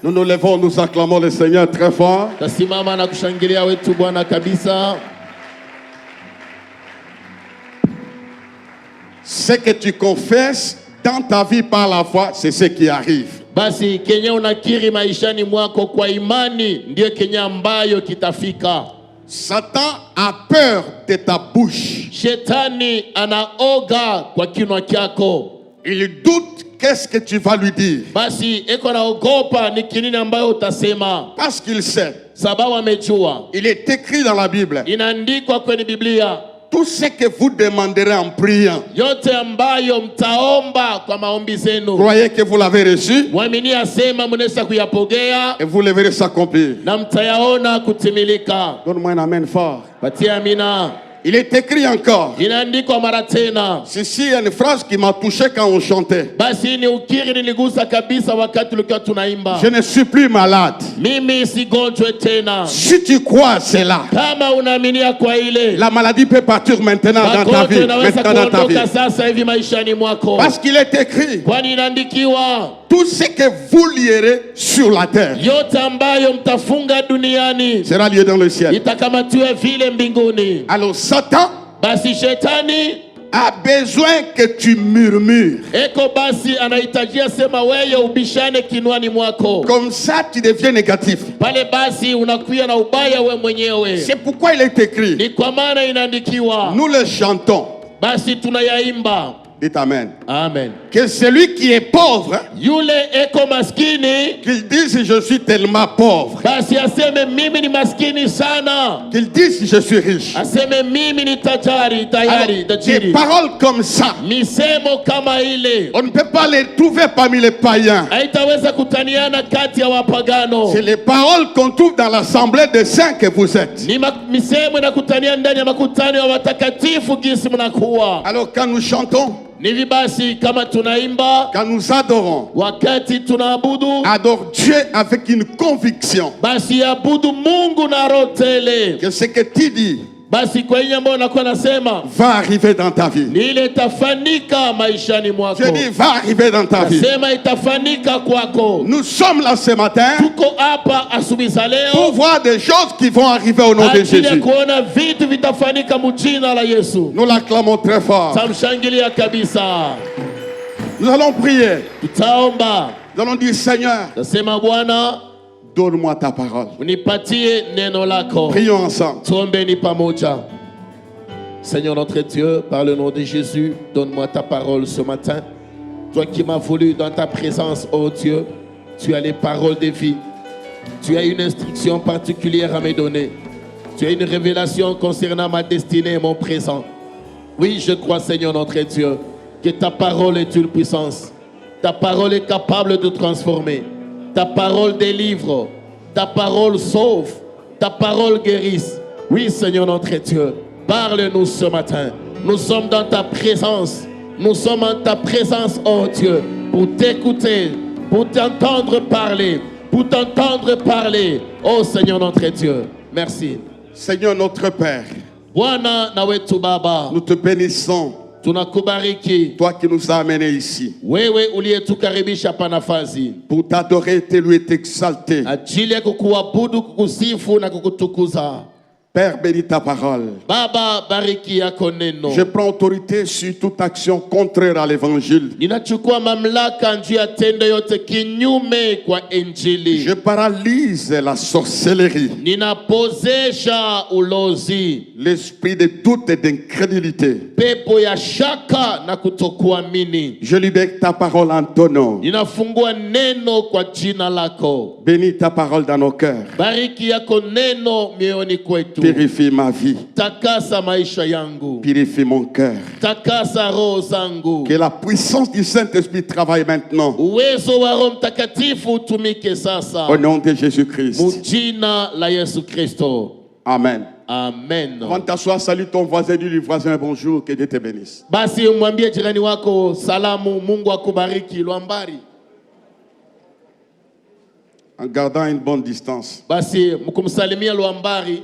Nous nous levons, nous acclamons le Seigneur très fort. Tasimama na kushangilia wetu Bwana kabisa. Ce que tu confesses dans ta vie par la foi, c'est ce qui arrive. Basi kenye unakiri maishani mwako kwa imani ndio kenye ambayo kitafika. Satan a peur de ta bouche. Shetani anaoga kwa kinywa chako. Il doute qu'est-ce que tu vas lui dire. Basi eko naogopa ni kinini ambayo utasema. Parce qu'il sait. Sababu amejua. Il est écrit dans la Bible. Inaandikwa kwenye Biblia. Tout ce que vous demanderez en priant. Yote ambayo mtaomba kwa maombi zenu. Croyez que vous l'avez reçu. Muamini asema mnaweza kuyapokea. Et vous le verrez s'accomplir. Na mtayaona kutimilika. Donne-moi un amen fort. Patia amina. Il est écrit encore. Inaandikwa mara tena. Ceci est une phrase qui m'a touché quand on chantait. Basi ni ukiri niligusa kabisa wakati tulikuwa tunaimba. Je ne suis plus malade. Mimi sigonjwe tena. Si tu crois cela, kama unaaminia kwa ile, la maladie peut partir maintenant dans ta vie. Maintenant dans ta vie. Sasa hivi maishani mwako. Parce qu'il est écrit. Kwani inaandikiwa. Tout ce que vous lierez sur la terre. Yote ambayo mtafunga duniani. Sera lié dans le ciel. Itakamatiwa vile mbinguni. Alors Satan. Basi shetani a besoin que tu murmures. Eko basi anahitajia sema wewe ubishane kinwani mwako. Comme ça tu deviens négatif. Pale basi unakuwa na ubaya wewe mwenyewe. C'est pourquoi il est écrit. Ni kwa maana inaandikiwa. Nous le chantons. Basi tunayaimba. Dites amen. Amen. Que celui qui est pauvre, yule eko maskini, qu'il dise je suis tellement pauvre. Basi aseme mimi ni maskini sana. Qu'il dise je suis riche. Aseme mimi ni tajari, tayari, tajiri. Des paroles comme ça. Misemo kama ile. On ne peut pas les trouver parmi les païens. Haitaweza kutaniana kati ya wapagano. C'est les paroles qu'on trouve dans l'assemblée des saints que vous êtes. Ni misemo inakutania ndani ya makutano ya watakatifu gisi mnakuwa. Alors quand nous chantons, Nivi basi kama tunaimba, quand nous adorons, wakati tunaabudu, adore Dieu avec une conviction. Basi abudu Mungu na roho tele. Que ce que tu dis basi kwa hiyo ambayo nakuwa nasema va arriver dans ta vie. Ni ile itafanika maishani mwako. Je dis va arriver dans ta vie. Nasema itafanika kwako. Nous sommes là ce matin tuko hapa asubuhi za leo pour voir des choses qui vont arriver au nom de Jésus. kuona vitu vitafanika mjina la Yesu. Nous l'acclamons très fort. Tamshangilia kabisa. Nous allons prier. Tutaomba. Nous allons dire Seigneur, nasema Bwana, donne-moi ta parole. Unipatie neno lako. Prions ensemble. Tuombeni pamoja. Seigneur notre Dieu, par le nom de Jésus, donne-moi ta parole ce matin. Toi qui m'as voulu dans ta présence, oh Dieu, tu as les paroles de vie. Tu as une instruction particulière à me donner. Tu as une révélation concernant ma destinée et mon présent. Oui, je crois, Seigneur notre Dieu, que ta parole est une puissance. Ta parole est capable de transformer. Ta parole délivre. Ta parole sauve. Ta parole guérisse. Oui, Seigneur notre Dieu, parle-nous ce matin. Nous sommes dans ta présence. Nous sommes en ta présence, oh Dieu, pour t'écouter, pour t'entendre parler, pour t'entendre parler. Oh Seigneur notre Dieu, merci. Seigneur notre Père, Bwana na wetu Baba, nous te bénissons. Tunakubariki. Toi qui nous as amenés ici. Wewe uliyetukaribisha hapa nafasi. Pour t'adorer, t'élever, t'exalter. Ajili ya kukuabudu, kukusifu na kukutukuza. Père, bénis ta parole. Baba, bariki yako neno. Je prends autorité sur toute action contraire à l'évangile. Ninachukua mamlaka juu ya tendo yote kinyume kwa injili. Je paralyse la sorcellerie. Ninapozesha ulozi. L'esprit de doute et d'incrédulité. Pepo ya shaka na kutokuamini. Je libère ta parole en ton nom. Ninafungua neno kwa jina lako. Bénis ta parole dans nos cœurs. Bariki yako neno mioyoni kwetu. Purifie ma vie. Takasa maisha yangu. Purifie mon cœur. Takasa roho zangu. Que la puissance du Saint-Esprit travaille maintenant. Uwezo wa Roho Mtakatifu utumike sasa. Au nom de Jésus-Christ. Mujina la Yesu Kristo. Amen. Amen. Avant de t'asseoir, salue ton voisin, dis-lui voisin bonjour, que Dieu te bénisse. Basi umwambie jirani wako salamu, Mungu akubariki. Lwambari. En gardant une bonne distance. Basi mkumsalimia Lwambari.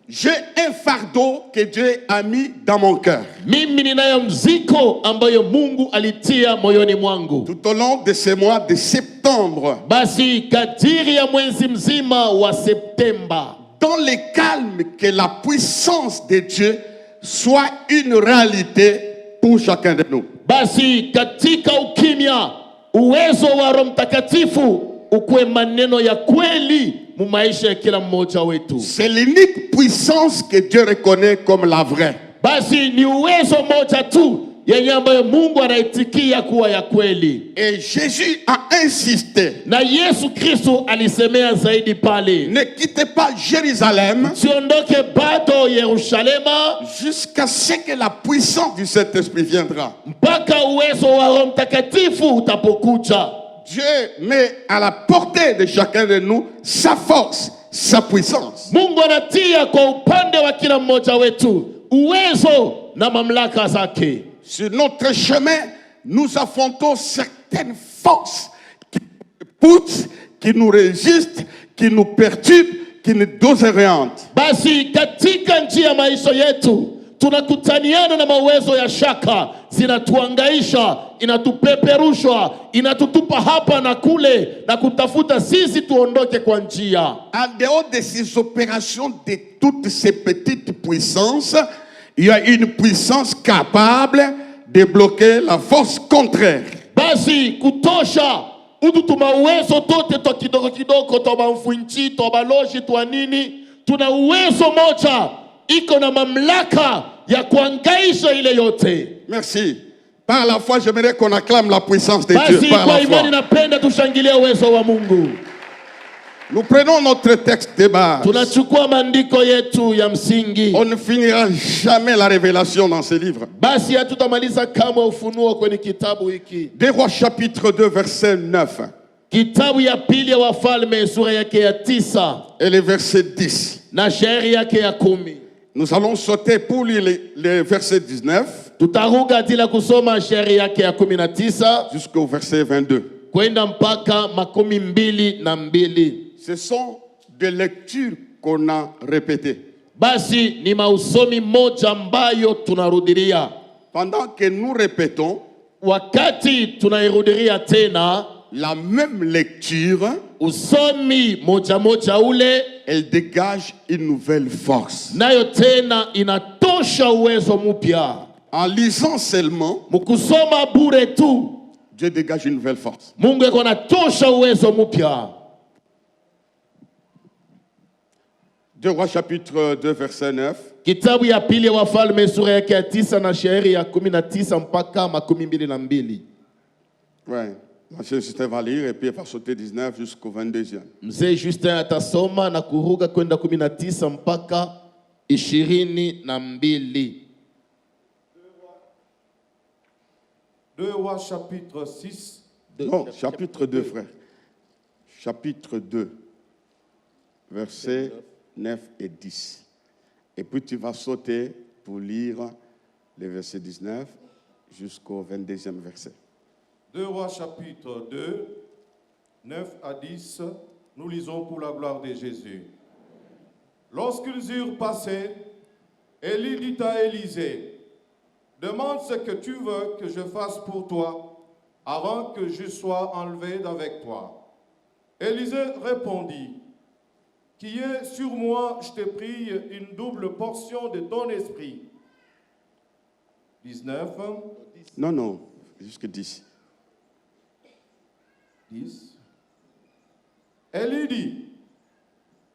J'ai un fardeau que Dieu a mis dans mon cœur. Mimi ninayo mzigo ambayo Mungu alitia moyoni mwangu. Tout au long de ce mois de septembre. Basi kadiri ya mwezi mzima wa Septemba. Dans le calme, que la puissance de Dieu soit une réalité pour chacun de nous. Basi katika ukimya, uwezo wa Roho Mtakatifu ukuwe maneno ya kweli mu maisha ya kila mmoja wetu. C'est l'unique puissance que Dieu reconnaît comme la vraie. Basi ni uwezo moja tu yenye ambayo Mungu anaitikia kuwa ya kweli. Et Jésus a insisté. Na Yesu Kristo alisemea zaidi pale. Ne quittez pas Jérusalem. Siondoke bado Yerusalema. Jusqu'à ce que la puissance du Saint-Esprit viendra. Mpaka uwezo wa Roho Mtakatifu utapokuja. Dieu met à la portée de chacun de nous sa force, sa puissance. Mungu anatia kwa upande wa kila mmoja wetu uwezo na mamlaka zake. Sur notre chemin, nous affrontons certaines forces qui nous poussent, qui nous résistent, qui nous perturbent, qui nous désorientent. Basi katika njia maisha yetu tunakutaniana na mawezo ya shaka, zinatuangaisha, inatupeperusha, inatutupa hapa na kule na kutafuta sisi tuondoke kwa njia. En dehors de ces opérations de toutes ces petites puissances, il y a une puissance capable de bloquer la force contraire. Basi kutosha ututuma uwezo tote to kidogo kidogo to bamfuinchi to baloji to nini, tuna uwezo moja iko na mamlaka ya kuangaisha ile yote. Merci. Par la foi, j'aimerais qu'on acclame la puissance de Dieu. Basi Par kwa la imani foi. napenda tushangilie uwezo wa Mungu. Nous prenons notre texte de base. Tunachukua maandiko yetu ya msingi. On ne finira jamais la révélation dans ce livre. Basi hatutamaliza kama ufunuo kwenye kitabu hiki. Des Rois chapitre 2 verset 9. Kitabu ya pili ya Wafalme sura yake ya 9 et le verset 10. na shairi yake ya 10. Nous allons sauter pour lire le verset 19 Tutaruga tila kusoma shairi yake ya 19 jusqu'au verset 22. kwenda mpaka 22. Ce sont des lectures qu'on a répétées. Basi ni mausomi moja ambayo tunarudilia. Pendant que nous répétons Wakati tunairudilia tena la même lecture, usomi moja moja ule, elle dégage une nouvelle force. nayo tena inatosha uwezo mpya. En lisant seulement, Mkusoma bure tu, Dieu dégage une nouvelle force. Mungu yako anatosha uwezo mpya. 2 Rois chapitre 2 verset 9. Kitabu ya pili ya Wafalme sura yake ya 9 na shairi ya 19 mpaka 22. Ouais. Monsieur Justin va lire et puis il va sauter 19 jusqu'au 22e. Mzee Justin atasoma na kuruga kwenda 19 mpaka 22. 2 Rois chapitre 6. Non, chapitre 2, frère. Chapitre 2, versets 9 et 10. Et puis tu vas sauter pour lire les versets 19 jusqu'au 22e verset. 2 Rois chapitre 2, 9 à 10, nous lisons pour la gloire de Jésus. Lorsqu'ils eurent passé, Élie dit à Élisée, « Demande ce que tu veux que je fasse pour toi, avant que je sois enlevé d'avec toi. » Élisée répondit, « Qui est sur moi, je te prie, une double portion de ton esprit. » 19. Non, non, jusqu'à 10. 10. Élie dit,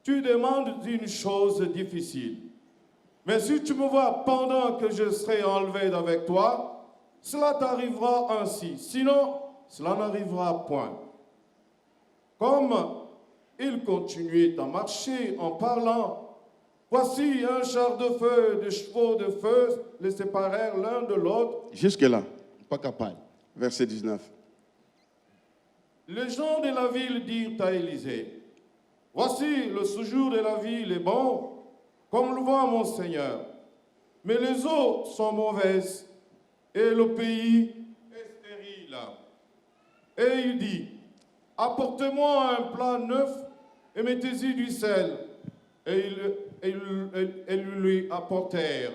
tu demandes une chose difficile, mais si tu me vois pendant que je serai enlevé d'avec toi, cela t'arrivera ainsi, sinon cela n'arrivera point. Comme il continuait à marcher en parlant, voici un char de feu et des chevaux de feu les séparèrent l'un de l'autre. Jusque-là, Pas capable. verset 19. Les gens de la ville dirent à Élisée, « Voici, le séjour de la ville est bon, comme le voit mon Seigneur. Mais les eaux sont mauvaises et le pays est stérile. » Et il dit, « Apportez-moi un plat neuf et mettez-y du sel. » Et et lui apportèrent.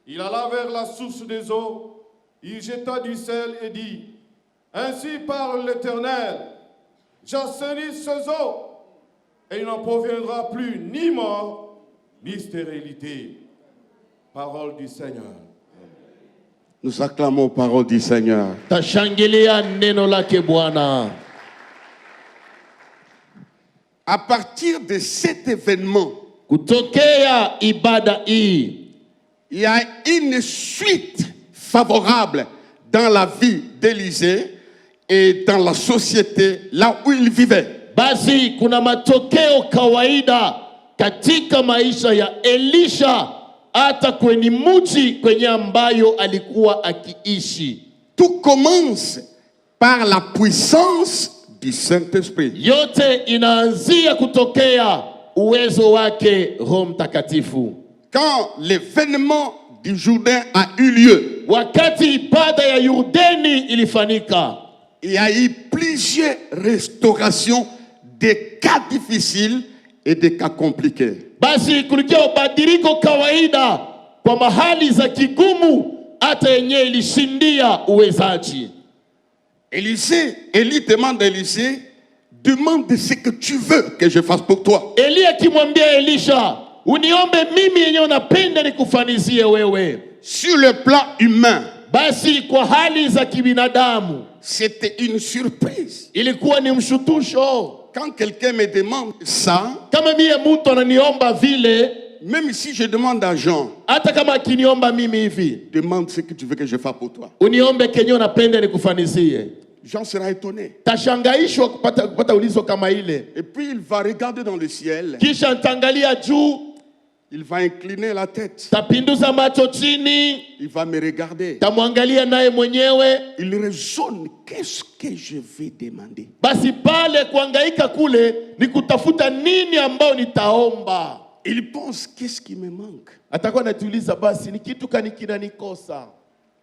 Il alla vers la source des eaux, il jeta du sel et dit, ainsi parle l'Éternel, j'assainis ces eaux, et il n'en proviendra plus ni mort, ni stérilité. Parole du Seigneur. Nous acclamons parole du Seigneur. Tashangilia neno lake Bwana. À partir de cet événement, Kutokea ibada hii, il y a une suite favorable dans la vie d'Élisée et dans la société là où il vivait. basi kuna matokeo kawaida katika maisha ya Elisha hata kwenye mji kwenye ambayo alikuwa akiishi. Tout commence par la puissance du Saint-Esprit. Yote inaanzia kutokea uwezo wake Roho Mtakatifu. Quand l'événement du Jourdain a eu lieu, Wakati ibada ya Yordani ilifanyika, il y a eu plusieurs restaurations des cas difficiles et des cas compliqués. basi kulikia ubadiliko kawaida kwa mahali za kigumu hata yenye ilishindia uwezaji. Élie demande à Élisée, demande ce que tu veux que je fasse pour toi. Elia akimwambia Elisha, uniombe mimi yenye unapenda nikufanizie wewe. Sur le plan humain, Basi kwa hali za kibinadamu c'était une surprise. ilikuwa ni mshutusho. Quand quelqu'un me demande ça, Kama mie mtu ananiomba vile, même si je demande à Jean, hata kama akiniomba mimi hivi, demande ce que tu veux que je fasse pour toi, uniombe kenye unapenda nikufanizie, Jean sera étonné. tashangaishwa kupata ulizo kama ile. Et puis il va regarder dans le ciel, Kisha ntangalia juu, il va incliner la tête, tapinduza macho chini, il va me regarder. tamwangalia naye mwenyewe. Il raisonne, qu'est-ce que je vais demander? Basi pale kuangaika kule ni kutafuta nini ambao nitaomba. Il pense, qu'est-ce qui me manque? Atakuwa anajiuliza, basi ni kitu kani kinanikosa,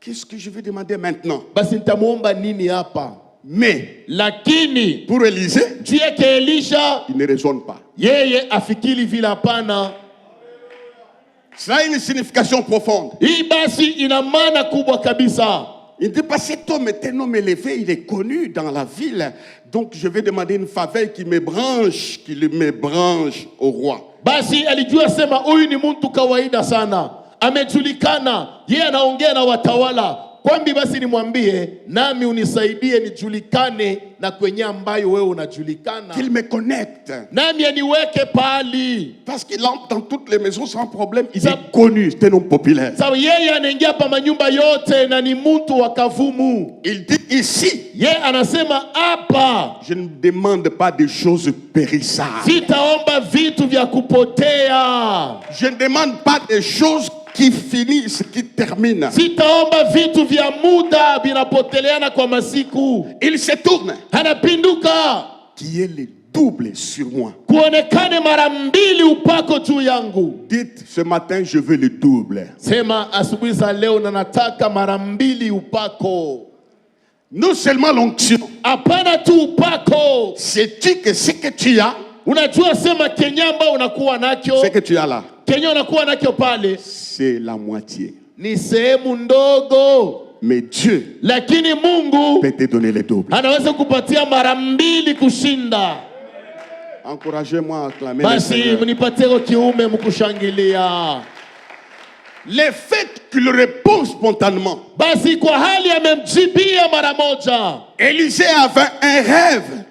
Qu'est-ce que je vais demander maintenant? basi nitamuomba nini hapa. Mais Lakini pour Élisée, juu yake Elisha, il ne raisonne pas. yeye afikiri vile hapana. Ça a une signification profonde. Hii basi ina maana kubwa kabisa. Il dit pas, cet homme est un homme élevé, il est connu dans la ville, donc je vais demander une faveur qui me branche au roi. Basi alijua sema huyu ni mtu kawaida sana, amejulikana, yeye anaongea na watawala, kwambi basi nimwambie nami unisaidie nijulikane na kwenye ambayo wewe unajulikana, Qu'il me connecte. nami aniweke pali. Parce qu'il entre dans toutes les maisons sans problème, il est connu, c'est un homme populaire. Sawa, yeye anaingia pa manyumba yote na ni mtu wa kavumu. Il dit ici, Yeye anasema hapa je ne demande pas des choses périssables. sitaomba vitu vya kupotea, Je ne demande pas des choses qui finissent, qui terminent. sitaomba vitu vya muda vinapoteleana kwa masiku. Il se tourne. Anapinduka, Qui est le double sur moi. kuonekane mara mbili upako juu yangu. Dites, ce matin, je veux le double. Sema asubuhi za leo na nataka mara mbili upako. Non seulement l'onction. Hapana tu upako. Sais-tu que ce que tu as, Unajua sema kenyamba unakuwa nacho, ce que tu as là, Kenya unakuwa nacho pale c'est la moitié. ni sehemu ndogo, Mais Dieu lakini Mungu peut te donner le double. anaweza kupatia mara mbili kushinda. Encouragez-moi à acclamer le Basi Seigneur. mnipatie kwa kiume mkushangilia. Le fait qu'il répond spontanément. Basi kwa hali amemjibia mara moja. Élisée avait un rêve.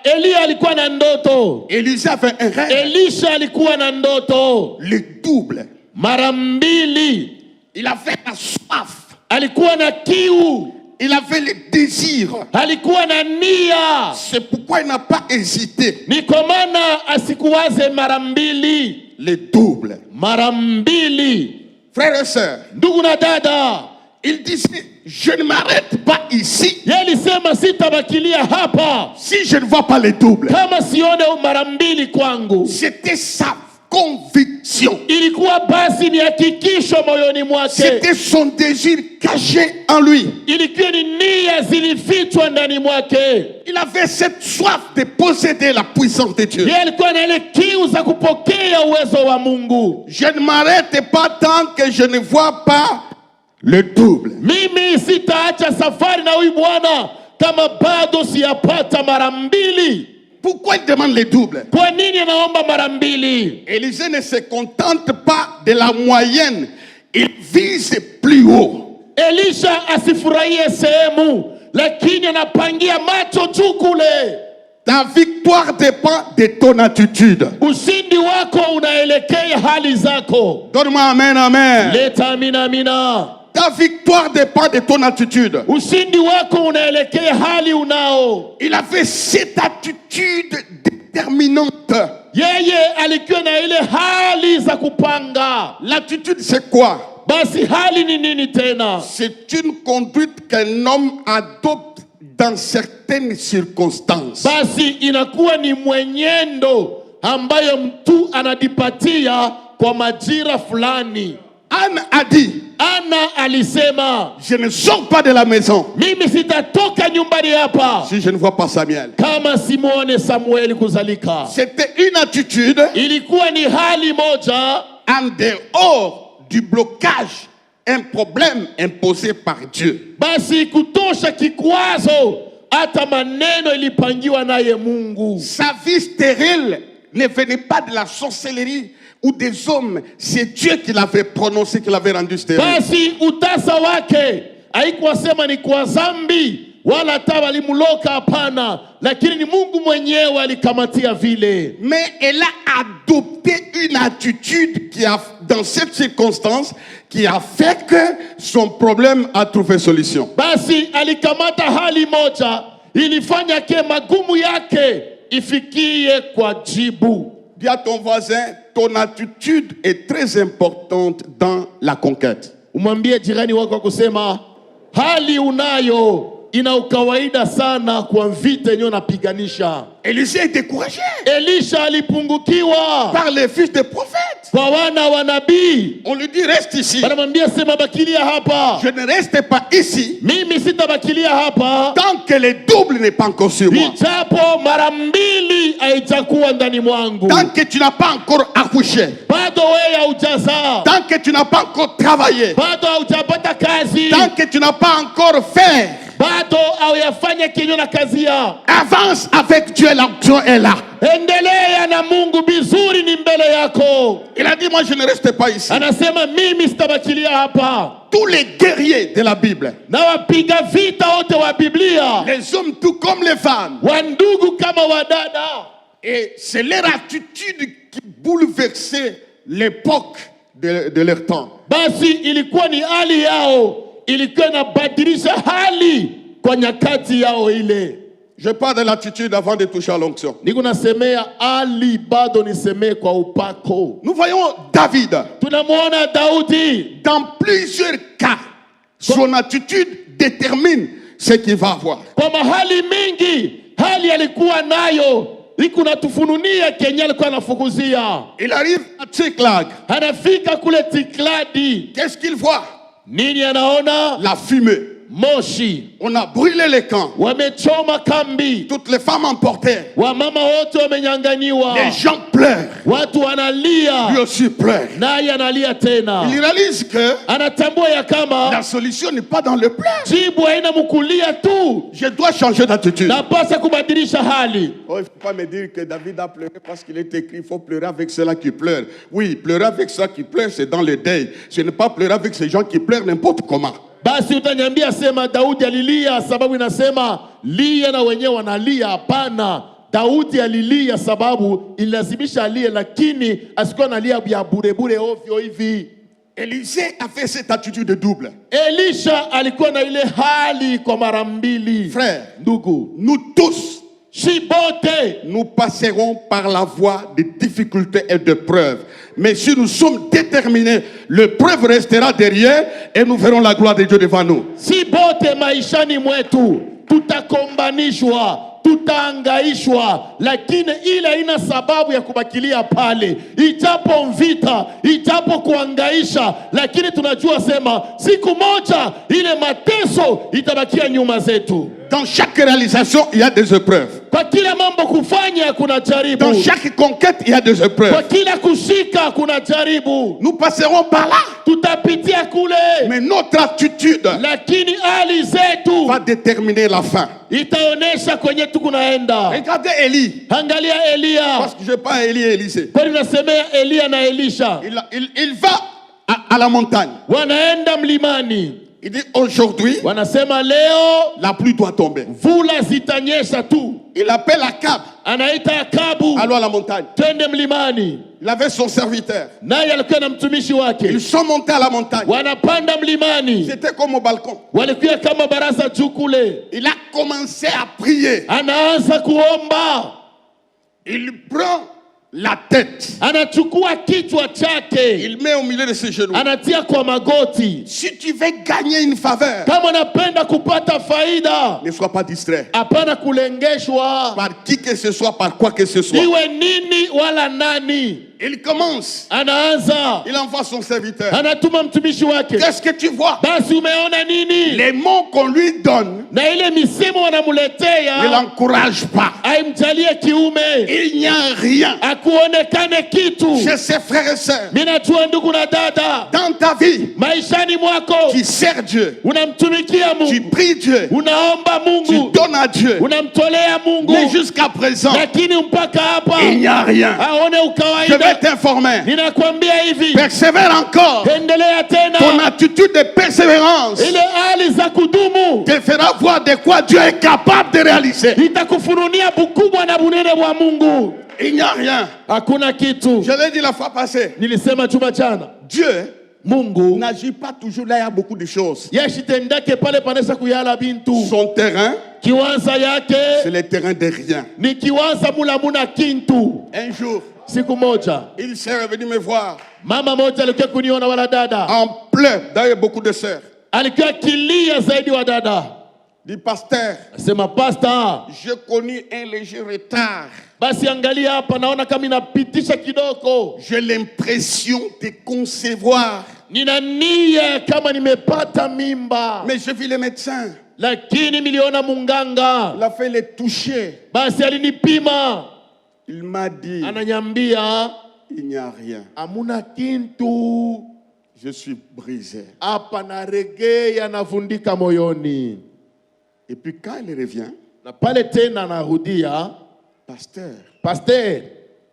Elia alikuwa na ndoto. Élisée avait un rêve. Elisha alikuwa na ndoto Le double. mara mbili. Il avait la soif. Alikuwa na kiu, Il avait le désir. alikuwa na nia. C'est pourquoi il n'a pas hésité. Ni kwa maana asikuwaze mara mbili, Le double. mara mbili. Frères et sœurs, Ndugu na dada, il disait, je ne m'arrête pas ici yeye alisema sitabakilia hapa si je ne vois pas le double. kama sione mara mbili kwangu. C'était ça conviction. Ilikuwa basi ni hakikisho moyoni mwake. C'était son désir caché en lui. Ilikuwa ni nia zilifichwa ndani mwake. Il avait cette soif de posséder la puissance de Dieu. Yeye alikuwa na ile kiu za kupokea uwezo wa Mungu. Je ne m'arrête pas tant que je ne vois pas le double. Mimi sitaacha safari na huyu Bwana kama bado siyapata mara mbili. Pourquoi il demande les doubles? Kwa nini anaomba mara mbili? Élisée ne se contente pas de la moyenne, il vise plus haut. Elisha asifurahie sehemu, lakini anapangia macho juu kule. Ta victoire dépend de ton attitude. Ushindi wako unaelekea hali zako. Donne-moi amen, amen. Leta amina, amina. Ta victoire dépend de ton attitude. Ushindi wako unaelekea hali unao. Il avait cette attitude déterminante. Yeye alikuwa na ile hali za kupanga. L'attitude c'est quoi? Basi hali ni nini tena? C'est une conduite qu'un homme adopte dans certaines circonstances. Basi inakuwa ni mwenendo ambayo mtu anajipatia kwa majira fulani. Anne a dit, Ana alisema, je ne sors pas de la maison mimi sitatoka nyumbani hapa si je ne vois pas Samuel. kama simuone Samueli kuzalika. C'était une attitude Ilikuwa ni hali moja en dehors du blocage, un problème imposé par Dieu. basi kutosha kikwazo, hata maneno ilipangiwa naye Mungu. Sa vie stérile ne venait pas de la sorcellerie ou des hommes, c'est Dieu qui l'avait prononcé, qui l'avait rendu stérile. Basi utasa wake haikuwa sema ni kwa zambi wala hata walimloka, hapana, lakini ni Mungu mwenyewe alikamatia vile. Mais elle a adopté une attitude qui a, dans cette circonstance, qui a fait que son problème a trouvé solution. Basi alikamata hali moja ilifanya ke magumu yake ifikie kwa jibu. Dis à ton voisin, ton attitude est très importante dans la conquête. Umwambie jirani wako kusema hali unayo ina ukawaida sana kwa vita yenyewe napiganisha. Élisée est découragé Elisha alipungukiwa par les fils des prophètes. kwa wana wa nabii. On lui dit reste ici. Wanamwambia sema bakilia hapa. Je ne reste pas ici Mimi sitabakilia hapa tant que le double n'est pas encore sur moi. ijapo mara mbili haijakuwa ndani mwangu. Tant que tu n'as pas encore accouché. Bado wewe hujazaa. Tant que tu n'as pas encore travaillé. Bado hujapata kazi. Tant que tu n'as pas encore fait. Bado hauyafanya kinyume na kazi ya. Avance avec Dieu, l'action est là. Endelea na Mungu, bizuri ni mbele yako. Il a dit moi je ne reste pas ici. Anasema mimi sitabakilia hapa. Tous les guerriers de la Bible, Na wapiga vita wote wa Biblia, les hommes tout comme les femmes, wandugu kama wadada, et c'est leur attitude qui bouleversait l'époque de leur temps. basi ilikuwa ni hali yao, ilikuwa inabadilisha hali kwa nyakati yao ile. Je parle de l'attitude avant de toucher à l'onction. Niko nasemea hali, bado nisemee kwa upako. Nous voyons David, Tunamwona Daudi, dans plusieurs cas, son attitude détermine ce qu'il va avoir. kwa mahali mingi hali alikuwa nayo iko natufununia Kenya alikuwa anafukuzia. Il arrive à Tsiklag. Anafika kule Tikladi, Qu'est-ce qu'il voit? nini anaona? La fumée. Moshi. On a brûlé les camps. Wamechoma kambi, Toutes les femmes emportées. wamama wote wamenyang'aniwa, Les gens pleurent. watu Lui wanalia, aussi pleure. naye analia tena. Il réalise que Anatambua ya la kama solution n'est pas dans le pleurs. jibu haina mkulia tu, Je dois changer d'attitude. napasa kubadilisha hali. Oh, il ne faut pas me dire que David a pleuré parce qu'il est écrit il faut pleurer avec ceux-là qui pleurent. Oui, pleurer avec ceux qui pleurent, c'est dans le deuil. Ce n'est pas pleurer avec ces gens qui pleurent n'importe comment. Basi utaniambia sema Daudi alilia sababu inasema lia na wenyewe wanalia. Hapana, Daudi alilia sababu ilazimisha alie, lakini asikuwa analia ya burebure ovyo hivi. Élisée a fait cette attitude double. Elisha alikuwa na ile hali kwa mara mbili. Frère, Ndugu, nous tous, shibote nous passerons par la voie de difficultés et de preuves. Mais si nous sommes déterminés, l'épreuve restera derrière et nous verrons la gloire de Dieu devant nous. si bote maishani mwetu tutakombanishwa, tutaangaishwa, lakini ile haina sababu ya kubakilia pale. Ijapo mvita, ijapo kuangaisha, lakini tunajua sema siku moja ile mateso itabakia nyuma zetu. Dans chaque réalisation, il y a des épreuves. Kwa kila mambo kufanya kuna jaribu. Dans chaque conquête, il y a des Kwa épreuves. kila kushika kuna jaribu. Nous passerons par là. Tutapitia kule. Mais notre attitude Lakini hali zetu va déterminer la fin. itaonesha kwenye tukunaenda. Regardez Élie. Angalia Elia. Parce que je n'ai pas Élie et Élisée. Kwa nini nasemea Elia na Elisha? Il va à la montagne. Wanaenda mlimani. Il dit aujourd'hui, Wanasema leo la pluie doit tomber. mvula zitanyesha tu. Il appelle Akab. Anaita Akabu. Allons à la montagne. Twende mlimani. Il avait son serviteur. Naye alikuwa na mtumishi wake. Ils sont montés à la montagne. Wanapanda mlimani. C'était comme au balcon. Walikuwa kama baraza juu kule. Il a commencé à prier. Anaanza kuomba. Il prend la tête. Anachukua kichwa chake. Il met au milieu de ses genoux. Anatia kwa magoti. Si tu veux gagner une faveur, Kama unapenda kupata faida, ne sois pas distrait. hapana kulengeshwa. Par qui que ce soit, par quoi que ce soit. Iwe nini wala nani. Il commence. Anaanza. Il envoie son serviteur. Anatuma mtumishi wake. Qu'est-ce que tu vois? Basi umeona nini? Les mots qu'on lui donne Na ile misemo ne wanamuletea l'encouragent pas. haimjalie kiume. Il n'y a rien. Akuonekane kitu. Chez ses frères et sœurs, Mimi najua ndugu na dada, dans ta vie, maishani mwako tu sers Dieu, unamtumikia tu Mungu, pries Dieu, unaomba tu Mungu, donnes à Dieu. unamtolea Mungu, Mais jusqu'à présent, lakini mpaka hapa il n'y a rien. aone Je vais ukawaida. t'informer. Ninakwambia hivi, Persévère encore. endelea tena. Ton attitude de persévérance Ile hali za kudumu te fera voir de quoi Dieu est capable de réaliser. itakufununia bukubwa na bunene bwa Mungu. Il n'y a rien. Hakuna kitu. Je l'ai dit la fois passée. Nilisema chuma chana, Dieu Mungu n'agit pas toujours là, il y a beaucoup de choses. yashitendake pale panaweza kuyala bintu. Son terrain, Kiwanza yake c'est le terrain de rien. ni kiwanza mula muna kintu. Un jour, Siku moja il s'est revenu me voir mama moja alikuwa kuniona wala dada, en pleurs. D'ailleurs, beaucoup de sœurs. alikuwa kilia zaidi wa dada. Dit pasteur, Sema pasta, j'ai connu un léger retard. basi angalia hapa, naona kama inapitisha kidogo. J'ai l'impression de concevoir. Nina nia kama nimepata mimba, Mais je vis le médecin. lakini miliona munganga. Il a fait le toucher. Basi alinipima, Il m'a dit, ananyambia il n'y a rien. amuna kintu. Je suis brisé. Hapa naregea, navundika moyoni. Et puis quand il revient, Na pale tena narudia, pasteur,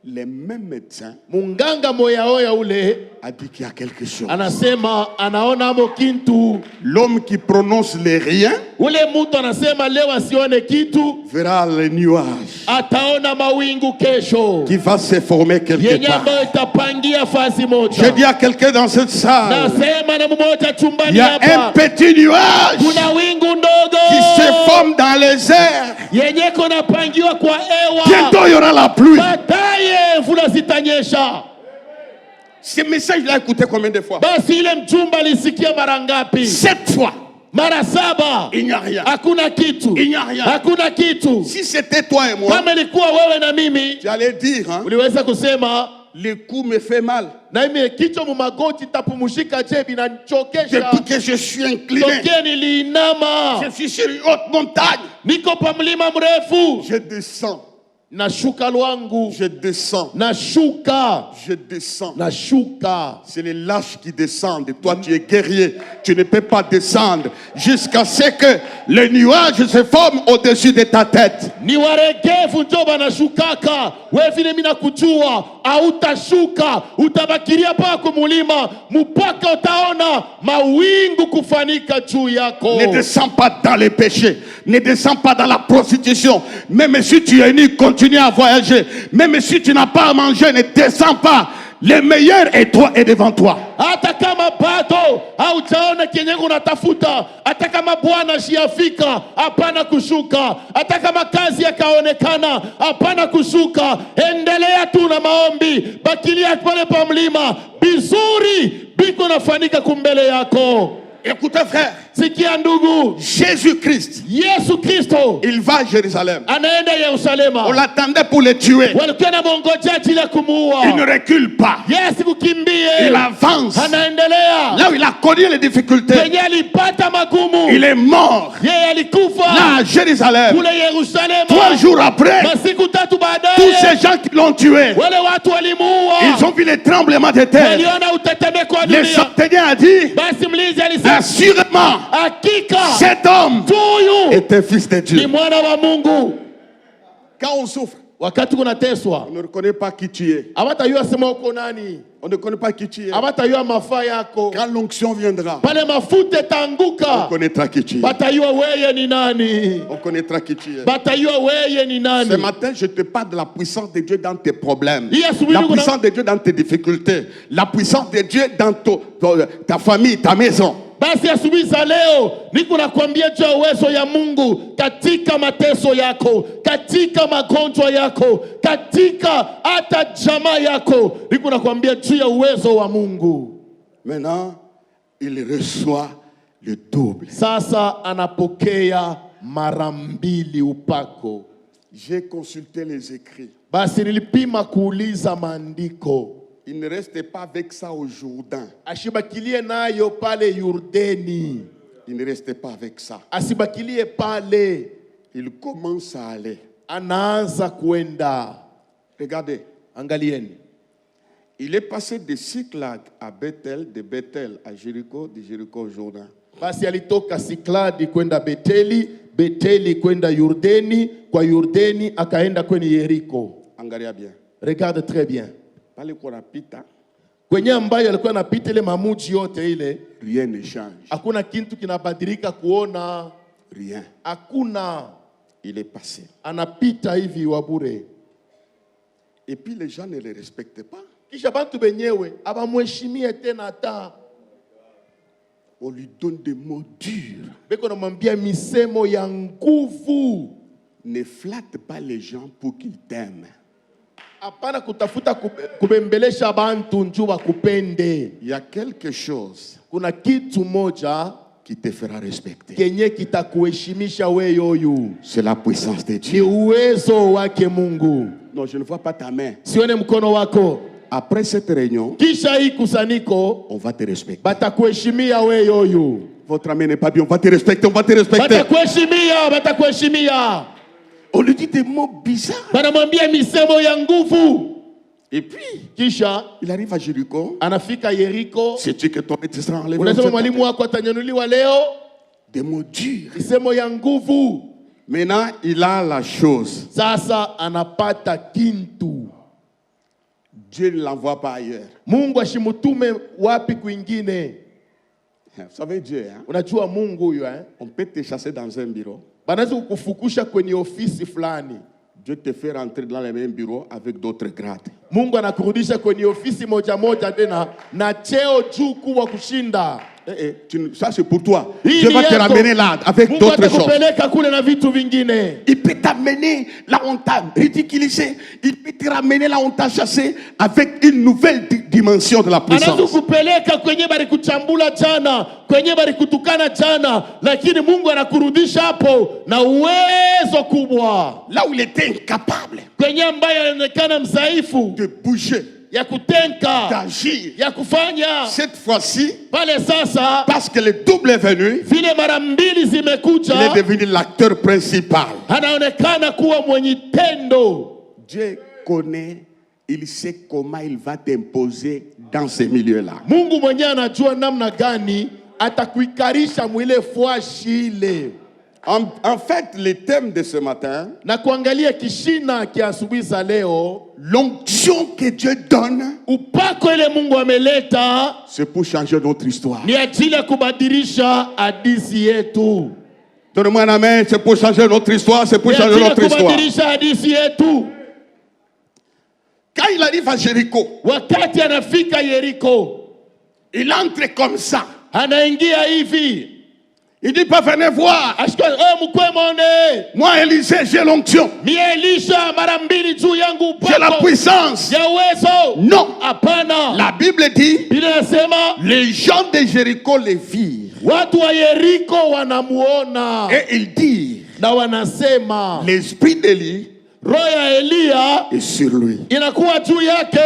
les mêmes médecins munganga moya oya ule a dit qu'il y a quelque chose. anasema anaona amo kintu. L'homme qui prononce les rien Ule mtu anasema leo asione kitu, verra les nuages ataona mawingu kesho qui va se former quelque yenye part. ambayo itapangia fasi moja. Je dis à quelqu'un dans cette salle, Nasema na mmoja il chumbani y a un hapa, petit nuage kuna wingu ndogo qui se forme dans les airs. yenye konapangiwa kwa ewa. Bientôt il y aura la pluie. Baadaye mvula zitanyesha. Ce message là écouté combien de fois? Basi ile mchumba alisikia mara ngapi? 7 fois. Mara 7. Il n'y a rien. Hakuna kitu. Il n'y a rien. Hakuna kitu. Si c'était toi et moi, Kama ilikuwa wewe na mimi, tu allais dire, hein, uliweza kusema le cou me fait mal. na mimi kichwa mu magoti tapumushika je binanichokesha. Depuis que je suis incliné, Tokea niliinama, je suis sur une haute montagne. niko pa mlima mrefu, Je descends, nashuka lwangu, je descends, nashuka, je descends. nashuka. C'est les lâches qui descendent. Toi, tu es guerrier. Tu ne peux pas descendre jusqu'à ce que les nuages se forment au-dessus de ta tête. Ni waregevu njo banashukaka. Wewe vile mimi nakujua, hautashuka, utabakiria pa kumulima mpaka utaona mawingu kufanika juu yako. Ne descends pas dans les péchés. Ne descends pas dans la prostitution. Même si tu es nu, continue à voyager. Même si tu n'as pas à manger, ne descends pas. Le meilleur est toi et devant toi. Hata kama bado haujaona kenye unatafuta, hata kama Bwana shiafika, hapana kushuka. Hata kama kazi yakaonekana, hapana kushuka. Endelea tu na maombi, bakilia pale pa mlima, bizuri biko nafanika kumbele yako. Écoutez frère, Sikia ndugu, Jésus-Christ, Yesu Kristo il va à Jérusalem. anaenda Yerusalema. On l'attendait pour le tuer. Walikuwa na mongoja ajili ya kumuua. Il ne recule pas. Yesu kukimbie. Il avance. Anaendelea. Là où il a connu les difficultés, Kwenye alipata magumu. il est mort. Yeye alikufa. Là à Jérusalem, Kule Yerusalema. 3 jours après, Masiku tatu baadaye. tous ces gens qui l'ont tué, Wale watu walimuua. ils ont vu les tremblements de terre. Waliona utetemeko wa Le dunia. centenier a dit, Basi mlinzi alisema, assurément, hakika cet homme huyu est un fils de ni Dieu. mwana wa Mungu. Quand on souffre, Wakati kunateswa, on ne reconnaît pas qui tu es. hawatajua sema uko nani. On ne connaît pas qui tu es. Hawatajua mafaa yako. Quand l'onction viendra, Pale mafuta on tanguka, connaîtra qui tu es. batajua weye ni nani. On connaîtra qui tu es. Batajua weye ni nani. Ce matin, je te parle de la puissance de Dieu dans tes problèmes. Yes, La puissance de Dieu dans tes difficultés. La puissance de Dieu dans ta famille, ta maison. Basi asubuhi za leo niko nakwambia juu ya uwezo ya Mungu katika mateso yako, katika magonjwa yako, katika hata jamaa yako. Niko nakwambia juu ya uwezo wa Mungu. Maintenant, il reçoit le double. Sasa anapokea mara mbili upako. J'ai consulté les écrits. Basi nilipima kuuliza maandiko. Il ne reste pas avec ça au Jourdain. Ashibakilie nayo pale Yordani. Il ne reste pas avec ça. Asibakilie pale. Il commence à aller. Anaanza kuenda. Regardez. Angalieni. Il est passé de Siklag à Bethel, de Bethel à Jéricho, de Jéricho au Jourdain. Basi alitoka Sikladi kwenda Beteli, Beteli kwenda Yordani, kwa Yordani akaenda kwenye Yeriko. Angalia bien. Regarde très bien. Pale kuna pita, Kwenye ambayo alikuwa anapita ile mamuji yote ile, rien ne change. hakuna kitu kinabadilika kuona. Rien. Hakuna. Il est passé. Anapita hivi wa bure. Et puis les gens ne le respectent pas. Kisha bantu benyewe abamheshimie tena hata. On lui donne des mots durs. Beko namwambia misemo ya nguvu. Ne flatte pas les gens pour qu'ils t'aiment. Hapana kutafuta kubembelesha bantu njoo wakupende. Il y a quelque chose Kuna kitu moja qui te fera respecter. kenye kitakuheshimisha wewe yoyu. C'est la puissance de Ni Dieu. uwezo wake Mungu. Non, je ne vois pas ta main. Sione mkono wako. Après cette réunion, Kisha hii kusanyiko on va te respecter. batakuheshimia wewe yoyu. Votre main n'est pas bien, on va te respecter, on va te respecter. Batakuheshimia. On lui dit des mots bizarres. Banamwambia misemo ya nguvu. Et puis, Kisha il arrive à Jéricho. anafika Yeriko. Sais-tu que ton maître sera enlevé? Unasema mwalimu wako atanyanyuliwa leo. Des mots durs. Misemo ya nguvu. Maintenant, il a la chose. Sasa anapata kintu. Dieu ne l'envoie pas ailleurs. Mungu ashimutume wapi kwingine. Vous savez Dieu, hein? Unajua Mungu huyo On peut te chasser dans un bureau. Banaweza kukufukusha kwenye ofisi fulani. Dieu te fait rentrer dans le même bureau avec d'autres grades. Mungu anakurudisha kwenye ofisi moja moja tena na cheo juu kuwa kushinda. Ça c'est pour toi. Hii Dieu ni va te yako. ramener là avec Mungu d'autres choses. atakupeleka kule na vitu vingine. Il peut t'amener là où on t'a ridiculisé. Il peut te ramener là où on t'a chassé avec une nouvelle dimension de la Anaweza puissance. kupeleka kwenye bali kuchambula jana, kwenye bali kutukana jana, lakini Mungu anakurudisha hapo na uwezo kubwa. Là où il était incapable Kwenye ambaye anaonekana mzaifu de bouger, ya kutenka, d'agir. ya kufanya. Cette fois-ci, Pale sasa parce que le double est venu, vile mara mbili il est zimekuja, devenu l'acteur principal. anaonekana kuwa mwenye tendo. Dieu connaît, il sait comment il va t'imposer dans ces milieux-là. Mungu mwenyewe anajua namna gani atakuikarisha mwile fwashi ile. En fait, le thème de ce matin, Na kuangalia kishina kia asubuhi za leo, l'onction que Dieu donne, upako ile Mungu ameleta c'est pour changer notre histoire. ni ajili ya kubadilisha hadithi yetu. Donne-moi la main, c'est pour changer notre histoire, c'est pour Ni changer ajili ya notre histoire. kubadilisha hadithi yetu. Quand il arrive à Jéricho, Wakati anafika Yeriko, il entre comme ça. anaingia hivi. Il dit pas venez voir. ashika mkwe mwone Moi Élisée, j'ai l'onction. mie Elisha mara mbili juu yangu J'ai la upako puissance. ya uwezo. Non. Hapana. La Bible dit, Biblia inasema les gens de Jéricho les virent. watu wa Yeriko wanamuona Et ils disent, na wanasema l'esprit d'Élie roho ya Elia est sur lui. inakuwa juu yake.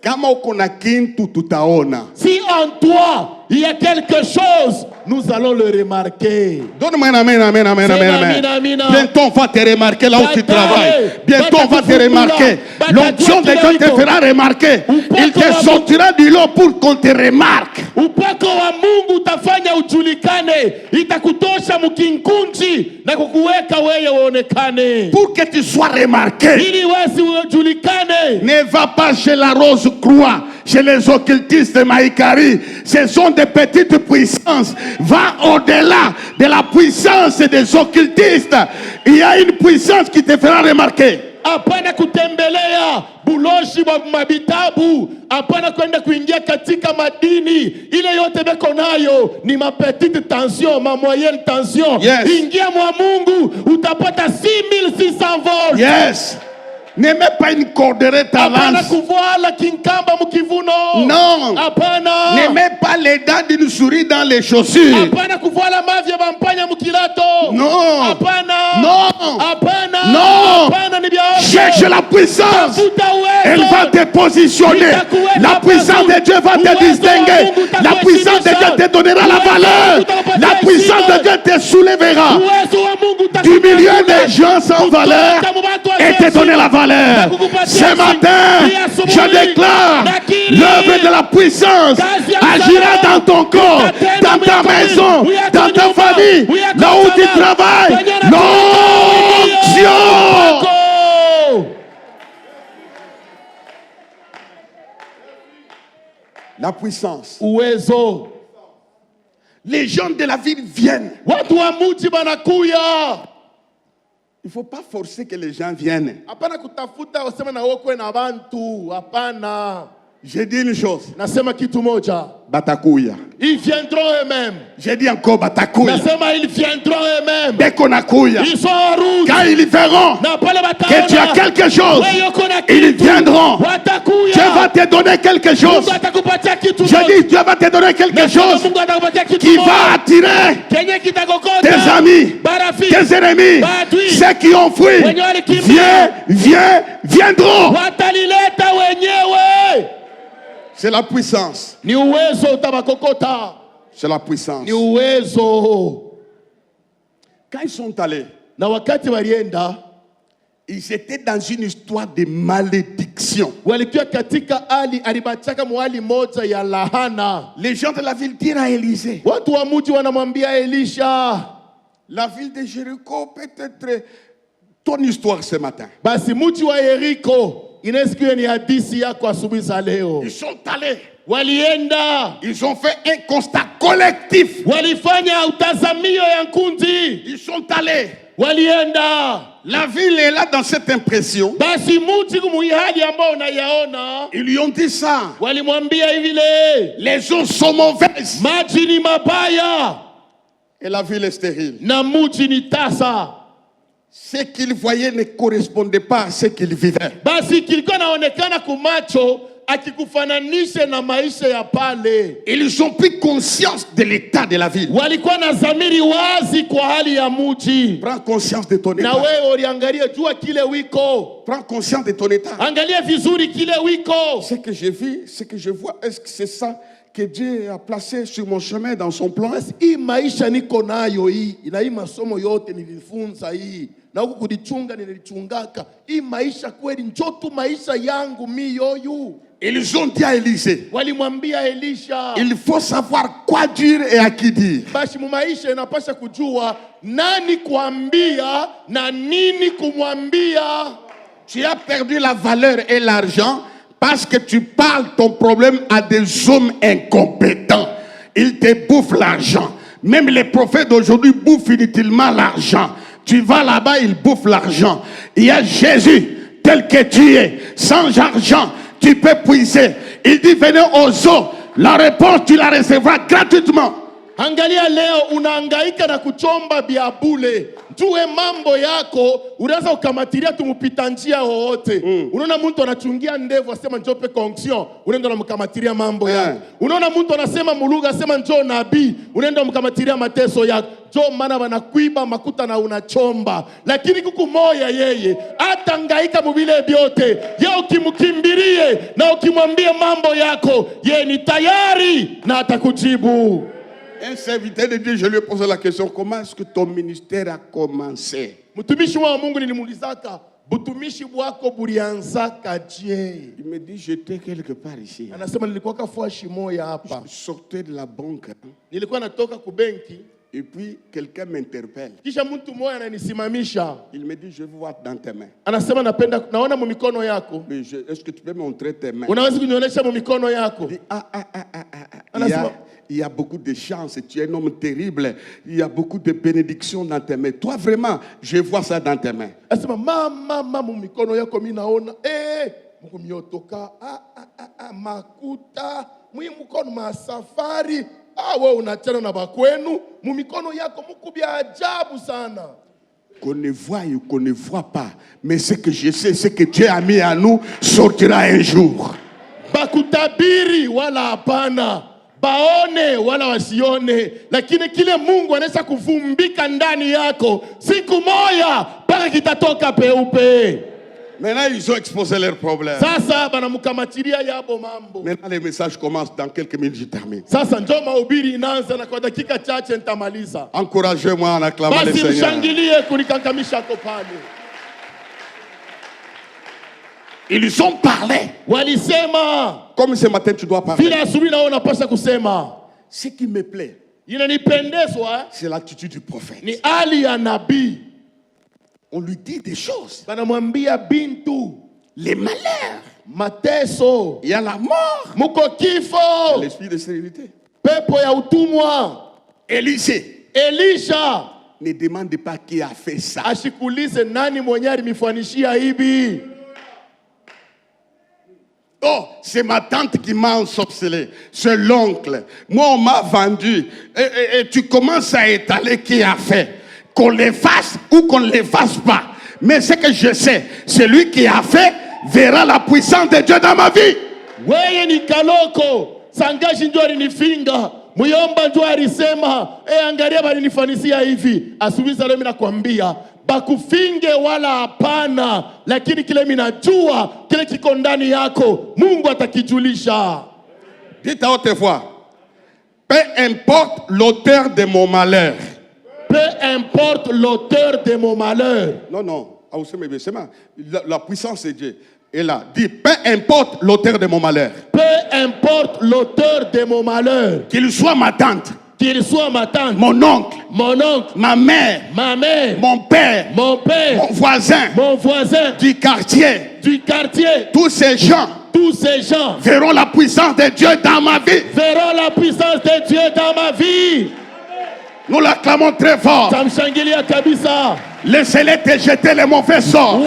Kama uko na kintu tutaona. Si en toi il y a quelque chose, nous allons le remarquer. Donne-moi un amen, amen, amen, amen, amen. Amina. Bientôt on va te remarquer là où tu Bataille. travailles. Bientôt on va te remarquer. Bataille. L'onction de Dieu te fera remarquer. Il te sortira du lot pour qu'on te remarque. Upako wa Mungu utafanya ujulikane, itakutosha mkinkunji na kukuweka wewe uonekane. Pour que tu sois remarqué. Ili wasi ujulikane. Ne va pas chez la Rose Croix, chez les occultistes de Maïkari. Ce sont des petites puissances. Va au-delà de la puissance des occultistes. Il y a une puissance qui te fera remarquer. Hapana kutembelea buloshi wa mabitabu, hapana kwenda kuingia katika madini. Ile yote beko nayo ni ma petite tension, ma moyenne tension. Yes. Ingia mwa Mungu utapata 6600 volts. Yes. Ne mets pas une corderette à Hapana lance. kuvala kinkamba mkivuno. Non. Hapana. Ne mets pas les dents d'une souris dans les chaussures. Hapana kuvala mavya bampanya mkilato. Non. Hapana. Non. Hapana. Non. Hapana ni bia. Cherche la puissance. Tafuta uwezo. Elle va te positionner. La puissance de Dieu va te distinguer. La puissance de Dieu te donnera la valeur. La puissance de Dieu te soulèvera Uwezo wa Mungu du milieu des gens sans valeur et te donner la valeur. Ce matin, je déclare l'œuvre de la puissance agira dans ton corps, dans ta maison, dans ta famille, là où tu travailles. L'onction. La puissance. Uwezo. Les gens de la ville viennent. Watu wa mji banakuya. Il ne faut pas forcer que les gens viennent. Hapana kutafuta useme na wewe na bantu. Hapana. J'ai dit une chose. Nasema kitu moja. Batakuya. Ils viendront eux-mêmes. J'ai dit encore batakuya. Nasema ils viendront eux-mêmes. Dès qu'on a couille, Ils sont en route. quand ils verront Na pale bataona. que tu as quelque chose, Wewe yoko na ils kitu. viendront. Watakuya. Dieu va te donner quelque chose. Mungu atakupatia kitu. Je dis, Dieu va te donner quelque chose Mungu atakupatia kitu. qui va attirer Kenye kitakokota. tes amis, Barafiki. tes ennemis, Badui. ceux qui ont fui. Wenye walikimbia. Viendront. Watalileta wenyewe. C'est la puissance. Ni uwezo utabakokota. C'est la puissance. Ni uwezo. Quand ils sont allés, Na wakati walienda, ils étaient dans une histoire de malédiction. walikuwa katika hali alibachaka mwali moja ya lahana. Les gens de la ville dirent à Élisée, Watu wa mji wanamwambia Elisha, la ville de Jéricho peut être ton histoire ce matin. basi mji wa Yeriko inasikia ni hadithi yako asubuhi za leo. Ils sont allés. Walienda, Ils ont fait un constat collectif. walifanya utazamio ya nkundi. Ils sont allés. Walienda, La ville est là dans cette impression. basi mji kumuhali ambao unayaona. Ils lui ont dit ça. Walimwambia hivi le, Les eaux sont mauvaises. maji ni mabaya Et la ville est stérile. na mji ni tasa. Ce qu'ils voyaient ne correspondait pas à ce qu'ils vivaient. Basi kilikuwa naonekana kumacho akikufananishe na maisha ya pale. Ils ont pris conscience de l'état de la ville. Walikuwa na dhamiri wazi kwa hali ya mji. Prends conscience de ton Na état. wewe uliangalia jua kile wiko. Prends conscience de ton état. Angalia vizuri kile wiko. Ce que je vis, ce que je vois, est-ce que c'est ça que Dieu a placé sur mon chemin dans son plan? Hii maisha niko nayo hii. Na hii masomo yote nilifunza hii. Na huku kudichunga nilichungaka. Hii maisha kweli njoo tu maisha yangu miyoyu. Ils ont dit à Élisée, Walimwambia Elisha, il faut savoir quoi dire et à qui dire. basi mumaisha inapasha kujua nani kuambia na nini kumwambia. Tu as perdu la valeur et l'argent parce que tu parles ton problème à des hommes incompétents. Ils te bouffent l'argent. Même les prophètes d'aujourd'hui bouffent inutilement l'argent. Tu vas là-bas, ils bouffent l'argent. Il y a Jésus, tel que tu es, sans argent, tu peux puiser. Il dit, venez aux eaux. La réponse, tu la recevras gratuitement. Angalia leo unahangaika na kuchomba bia bule. Tuwe mambo yako unaweza ukamatiria tumupita njia wowote. Unaona mtu anachungia ndevu asema njoo pe conction, unaenda unamkamatiria mambo yako. Unaona mtu anasema muluga asema njoo nabii, unaenda unamkamatiria mateso yako. Njoo maana wanakuiba makuta na unachomba. Lakini kuku moya yeye atangaika mubile byote. Yeye ukimkimbirie na ukimwambie mambo yako, yeye ni tayari na atakujibu. Un serviteur de Dieu, je lui ai posé la question, comment est-ce que ton ministère a commencé? Mtumishi wa Mungu nilimulizaka, butumishi bwako bulianzaka je? Il me dit, j'étais quelque part ici. Anasema nilikuwa kafua shimoya hapa. Je sortais de la banque. Nilikuwa natoka kubenki. Et puis, quelqu'un m'interpelle. Kisha mtu mmoja ananisimamisha. Il me dit, je veux voir dans tes mains. Anasema naona mu mikono yako. Mais est-ce que tu peux me montrer tes mains? Unaweza kunionyesha mu mikono yako? Il y a beaucoup de chance, tu es un homme terrible. Il y a beaucoup de bénédictions dans tes mains. Toi, vraiment, je vois ça dans tes mains. Anasema mama mu mikono yako mimi naona Mungu miotoka makuta mwi mkono ma safari. Wewe unachana na bakwenu mu mikono yako muku bya ajabu sana. Qu'on ne voie ou qu'on ne voit pas, mais ce que je sais, ce que Dieu a mis à nous sortira un jour. Bakutabiri wala hapana, baone wala wasione, lakini kile Mungu anaweza kuvumbika ndani yako siku moja mpaka kitatoka peupe. Maintenant, ils ont exposé leurs problèmes. Sasa banamukamatiria yabo mambo. Maintenant, les messages commencent dans quelques minutes, je termine. Sasa njoo mahubiri inaanza na kwa dakika chache nitamaliza. Encouragez-moi en acclamant le Basi Seigneur. mshangilie kunikangamisha hapo pale. Ils ont parlé. Walisema. Comme ce matin, tu dois parler. Vile asubuhi na unapaswa kusema. Ce qui me plaît, inanipendezwa, c'est l'attitude du prophète. Ni hali ya nabii. On lui dit des choses. Banamwambia bintu. Les malheurs. Mateso. Il y a la mort. Muko kifo. L'esprit de stérilité. Pepo ya utumwa. Elisha. Ne demande pas qui a fait ça. Ashikulize nani mwenye alimifanishia hivi. Oh, c'est ma tante qui m'a ensorcelé. C'est l'oncle. Moi, on m'a vendu. Et tu commences à étaler qui a fait. Qu'on les fasse ou qu'on ne les fasse pas. Mais ce que je sais, celui qui a fait verra la puissance de Dieu dans ma vie. Weye ni kaloko. Sangashi ndio alinifinga. Muyomba ndio alisema, angalia balinifanisia hivi. Asubuhi leo mimi nakwambia, bakufinge wala hapana, lakini kile mimi najua, kile kiko ndani yako, Mungu atakijulisha. Dites à haute voix. Peu importe l'auteur de mon malheur. Peu importe l'auteur de mon malheur. Non. La puissance de Dieu est là. Dis, peu importe l'auteur de mon malheur. Peu importe l'auteur de mon malheur. Qu'il soit ma tante. Qu'il soit ma tante. Mon oncle. Ma mère. Mon père. Mon voisin. Du quartier. Tous ces gens. Verront la puissance de Dieu dans ma vie. Nous l'acclamons très fort. Laissez-les te jeter les mauvais sorts.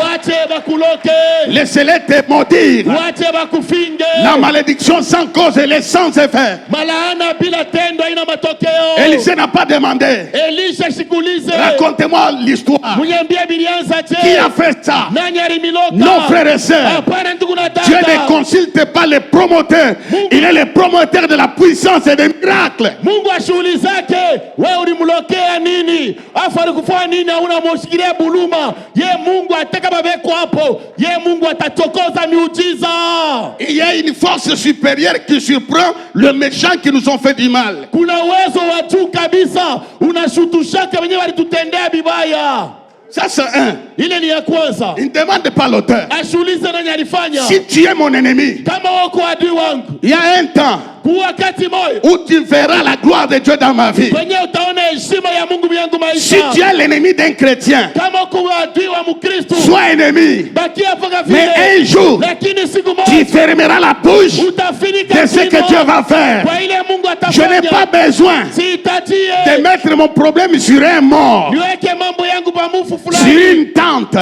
Laissez-les te maudire. La malédiction sans cause et sans effet. Élisée n'a pas demandé. Racontez-moi l'histoire. Qui a fait ça? Non, frères et sœurs. Dieu ne consulte pas les promoteurs. Il est le promoteur de la puissance et des miracles. Buluma ye Mungu ataka babeko hapo, ye Mungu atachokoza miujiza. Il y a une force supérieure qui surprend le méchant qui nous ont fait du mal. Kuna uwezo wa juu kabisa unashutushaka wenyewe walitutendea bibaya. Ça c'est un. Ile ni ya kwanza. Il ne demande pas l'auteur. Ashulize nani alifanya. Si tu es mon ennemi, kama wako adui wangu, il y a un temps où tu verras la gloire de Dieu dans ma vie. Si tu es l'ennemi d'un chrétien, sois ennemi. Mais un jour, tu fermeras la bouche de ce que Dieu va faire. Je n'ai pas besoin de mettre mon problème sur un mort, sur une tante,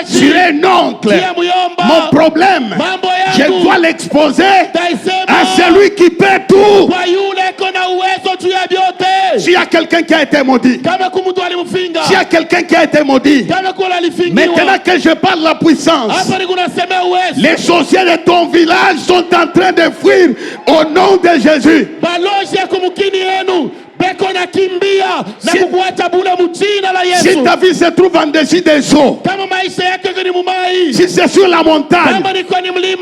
sur un oncle. Mon problème, je dois l'exposer à celui qui peut tout. S'il y a quelqu'un qui a été maudit, s'il y a quelqu'un qui a été maudit, maintenant que je parle de la puissance, les sorciers de ton village sont en train de fuir au nom de Jésus. Si ta vie se trouve en dessus des eaux, si c'est sur la montagne,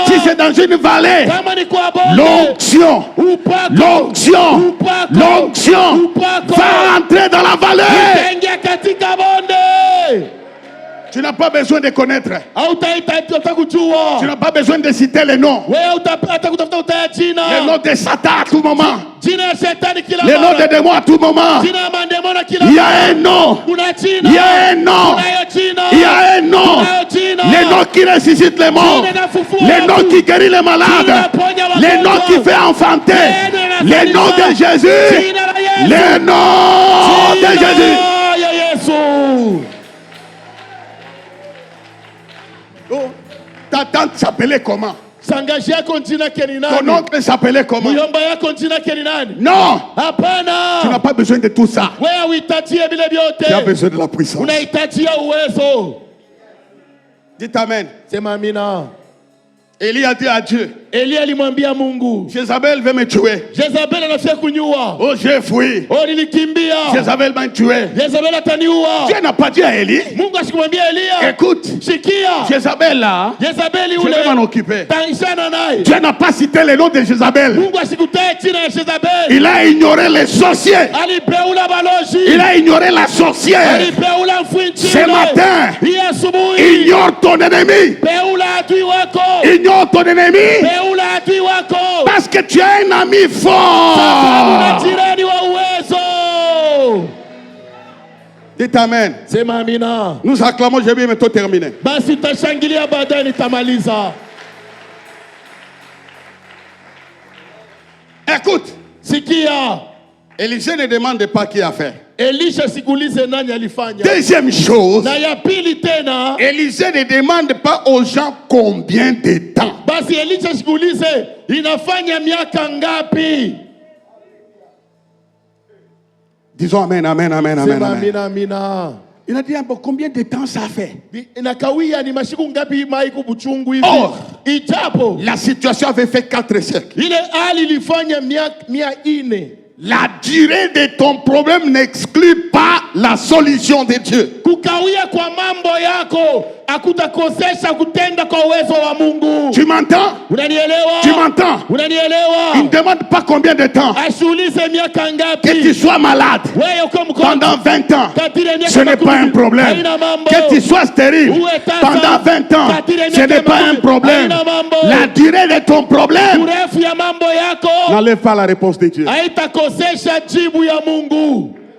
si c'est dans une vallée, l'onction va entrer dans la vallée. Tu n'as pas besoin de connaître. Tu n'as pas besoin de citer les noms. Les noms de Satan à tout moment. Les noms des démons à tout moment. Il y a un nom. Il y a un nom. Il y a un nom. Les noms qui ressuscitent les morts. Les noms qui guérissent les malades. Les noms qui font enfanter. Les noms de Jésus. Les noms de Jésus. Oh, ta tante s'appelait comment? Ton oncle s'appelait comment? Non! Tu n'as pas besoin de tout ça. Tu as besoin de la puissance. Dites Amen. Élie a dit à Dieu, Jézabel veut me tuer. Oh, j'ai fui. Jézabel m'a tué. Dieu n'a pas dit à Élie, écoute, Jézabel là, je vais m'en occuper. Dieu n'a pas cité le nom de Jézabel. Il a ignoré les sorciers. Il a ignoré la sorcière. Ce matin, ignore ton ennemi. Ignore ton ennemi parce que tu as un ami fort. Dites Amen. Nous acclamons, je vais bientôt terminer. Écoute, Élisée ne demande pas qui a fait. Deuxième chose, Élisée ne demande pas aux gens combien de temps. Disons Amen, Amen, Amen, Amen, Amen. Il a dit combien de temps ça fait. Or, la situation avait fait 4 siècles. La durée de ton problème n'exclut pas la solution de Dieu. Tu m'entends? Tu m'entends? Il ne demande pas combien de temps. Que tu sois malade pendant 20 ans, ce n'est pas un problème. Que tu sois stérile pendant 20 ans, ce n'est pas un problème. La durée de ton problème n'enlève pas la réponse de Dieu.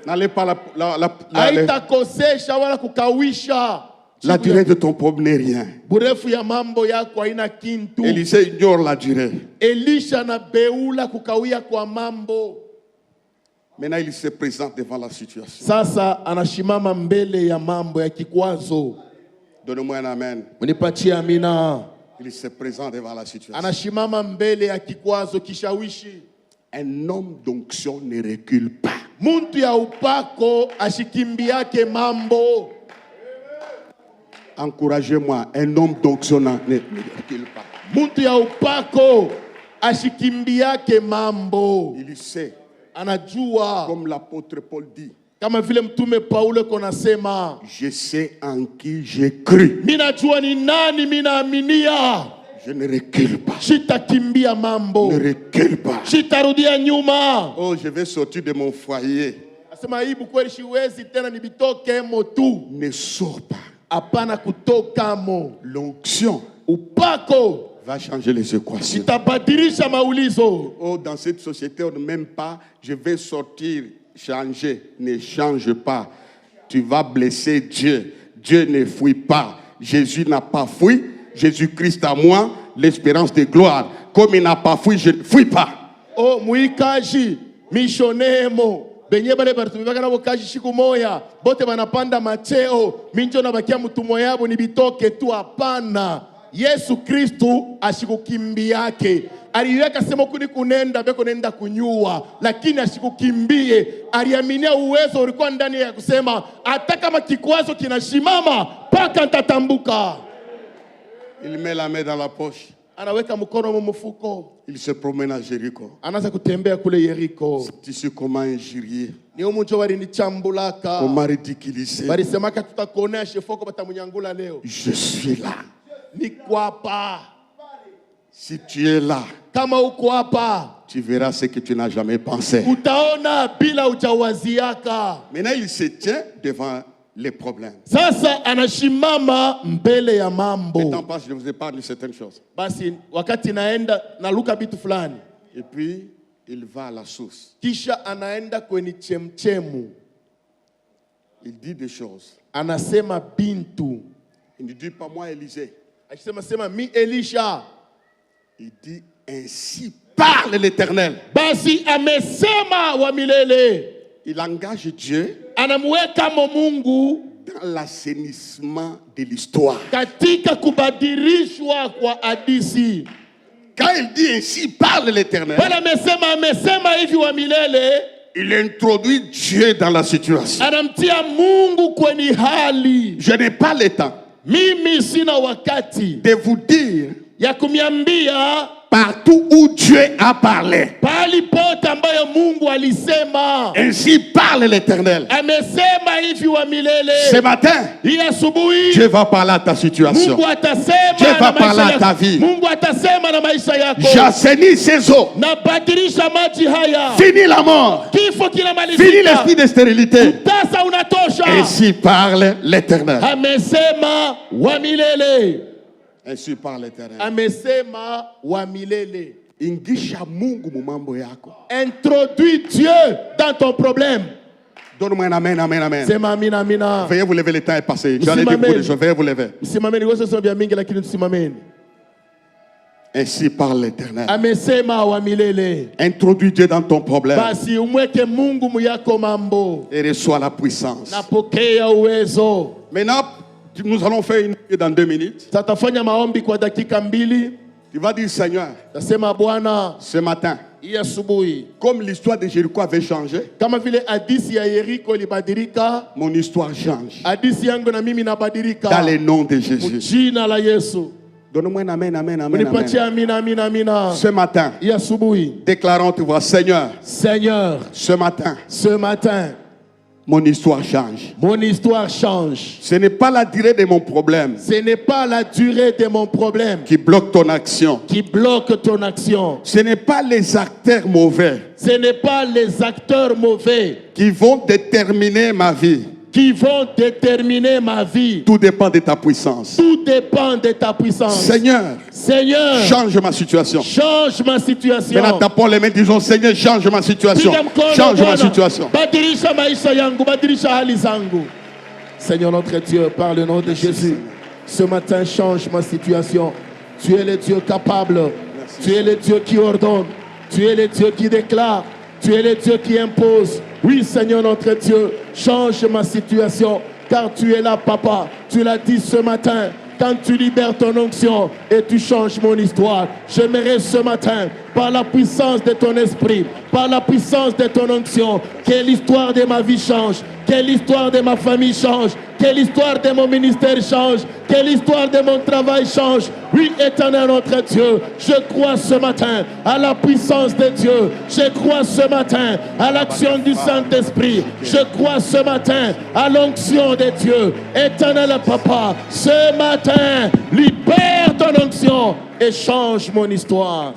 N'enlève pas la durée de ton problème n'est rien. Élisée ignore la durée. Maintenant, il se présente devant la situation. Donne-moi un amen. Il se présente devant la situation. Un homme d'onction ne recule pas. Encouragez-moi, un homme d'onction ne recule pas. Il sait, comme l'apôtre Paul dit, je sais en qui j'ai cru. Je ne recule pas. Ne recule pas. Oh, je vais sortir de mon foyer. Ne sors pas. L'onction va changer les équations. Oh, dans cette société, on ne m'aime pas. Je vais sortir, changer. Ne change pas. Tu vas blesser Dieu. Dieu ne fuit pas. Jésus n'a pas fui. Jésus-Christ à moi, l'espérance de gloire. Comme il n'a pas fui, je ne fuis pas. Oh, muikaji, mishonemo. Benye bale baratumika na bokaji siku moya bote banapanda macheo minjo na bakia mtumo yabo ni bitoke tu hapana. Yesu Kristu ashikukimbiake. Aliweka sema kuni kunenda beko nenda kunyua, lakini ashikukimbie. Aliaminia uwezo ulikuwa ndani ya kusema hata kama kikwazo kinashimama paka nitatambuka. Il met la main dans la poche. Anaweka mkono mfuko. Il se promène à Jéricho. Anaanza kutembea kule Yeriko. Tu sais comment injurier, Ni umunjo walinichambulaka. comment ridiculiser. Balisemaka tutakuonea shefoko batamunyangula leo. Je suis là. Niko hapa. Si tu es là, Kama uko hapa, tu verras ce que tu n'as jamais pensé. utaona bila ujawaziaka. Maintenant, il se tient devant les problèmes. Sasa anashimama mbele ya Le temps mambo. passe, je vous épargne de certaines choses. Basi wakati naenda naluka bitu fulani, Et puis, il va à la source. kisha anaenda kwenye chemchemu. Il dit des choses. Anasema bintu. Il ne dit pas moi, Élisée. Akisema mi Elisha. Il dit ainsi parle l'Éternel. Basi amesema wa milele. Il engage Dieu Anamweka Mungu dans l'assainissement de l'histoire. katika kubadilishwa kwa hadisi. Quand il dit ainsi parle l'Éternel, Bwana amesema hivi wa milele. il introduit Dieu dans la situation. Anamtia Mungu kwenye hali. Je n'ai pas le temps Mimi sina wakati de vous dire ya kumiambia partout où Dieu a parlé. pali pote ambayo Mungu alisema. Ainsi parle l'Éternel. Amesema hivi wa milele. Ce matin, Hii asubuhi Dieu va parler à ta situation. Mungu atasema Dieu va na maisha parler à ta yako. vie. Mungu atasema na maisha yako. J'assainis ces eaux. Nabadilisha maji haya. Finis la mort. Kifo Finis kinamalizika. l'esprit de stérilité. Sasa unatosha. Ainsi parle l'Éternel. Amesema wa milele. Ainsi parle l'Éternel. Amesema wa milele. Ingisha Mungu mu mambo yako. Introduis Dieu dans ton problème. Donne-moi un amen, amen, amen. Sema amina amina. Veuillez vous lever, le temps est passé. J'en ai dit Msimameni. beaucoup de choses. Veuillez vous lever. Msimameni kwa sababu ya mingi lakini tusimameni. Ainsi parle l'Éternel. Amesema wa milele. Introduis Dieu dans ton problème Basi umweke Mungu muyako mambo. et reçois la puissance. Napokea uwezo. Maintenant, nous allons faire une prière dans 2 minutes. Tatafanya maombi kwa dakika 2. Tu vas dire, Seigneur, Tasema Bwana, ce matin, hii asubuhi comme l'histoire de Jéricho avait changé, kama vile hadisi ya Yeriko ilibadilika, mon histoire change. hadisi yangu na mimi inabadilika. Dans le nom de Jésus. Jina la Yesu. Donne-moi un amen, amen, amen, Unipatie amen. amina amina amina. Ce matin, Hii asubuhi, déclarons, tu vois, Seigneur, Seigneur, ce matin, ce matin, mon histoire change. mon histoire change. Ce n'est pas la durée de mon problème Ce n'est pas la durée de mon problème qui bloque ton action. qui bloque ton action. Ce n'est pas les acteurs mauvais Ce n'est pas les acteurs mauvais qui vont déterminer ma vie. qui vont déterminer ma vie. Tout dépend de ta puissance. Tout dépend de ta puissance. Seigneur, Seigneur, change ma situation. change ma situation. Maintenant, tapons les mains, disons, Seigneur, change ma situation. Piga mkono, Change ma Bwana. situation. Badilisha maisha yangu, badilisha hali zangu. Seigneur notre Dieu, par le nom de Jésus, ce matin, change ma situation. Tu es le Dieu capable. Tu es le Dieu qui ordonne. Tu es le Dieu qui déclare. Tu es le Dieu qui impose. Oui, Seigneur notre Dieu, change ma situation. Car tu es là, Papa. Tu l'as dit ce matin. Quand tu libères ton onction et tu changes mon histoire, j'aimerais ce matin, par la puissance de ton esprit, par la puissance de ton onction, que l'histoire de ma vie change, que l'histoire de ma famille change, que l'histoire de mon ministère change, que l'histoire de mon travail change. Oui, éternel notre Dieu, je crois ce matin à la puissance de Dieu. Je crois ce matin à l'action du Saint-Esprit. Je crois ce matin à l'onction de Dieu. Éternel Papa, ce matin, libère ton onction et change mon histoire.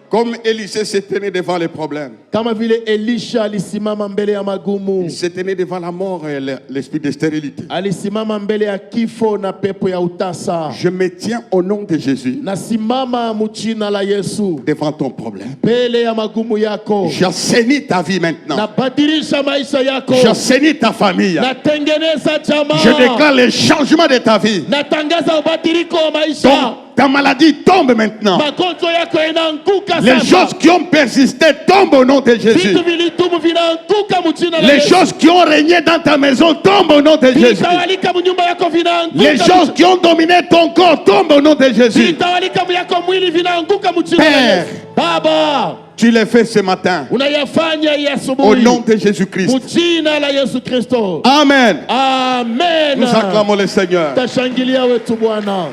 Comme Élisée s'est tenu devant les problèmes, Kama vile Elisha alisimama mbele ya magumu, il s'est tenu devant la mort et l'esprit de stérilité. alisimama mbele ya kifo na pepo ya utasa. Je me tiens au nom de Jésus Nasimama mjina la Yesu devant ton problème. mbele ya magumu yako. J'assainis ta vie maintenant. Nabadilisha maisha yako. J'assainis ta famille. Natengeneza jamaa. Je déclare le changement de ta vie. Natangaza ubadiliko wa maisha. Ta maladie tombent maintenant. magonjwa yako yanaanguka Les sasa. choses qui ont persisté tombent au nom de Jésus. Vitu vilidumu vinaanguka mjina la Les Yesu. choses qui ont régné dans ta maison tombent au nom de Jésus. Vitawalika mnyumba yako vinaanguka. Les choses qui ont dominé ton corps tombent au nom de Jésus. vitawalika yako mwili vinaanguka mjina la Père, Yesu. Baba, tu l'as fait ce matin. unayafanya hii Au asubuhi nom de Jésus-Christ. mjina la Yesu Kristo. Amen. Amen. Nous acclamons le Seigneur. Tashangilia wetu Bwana.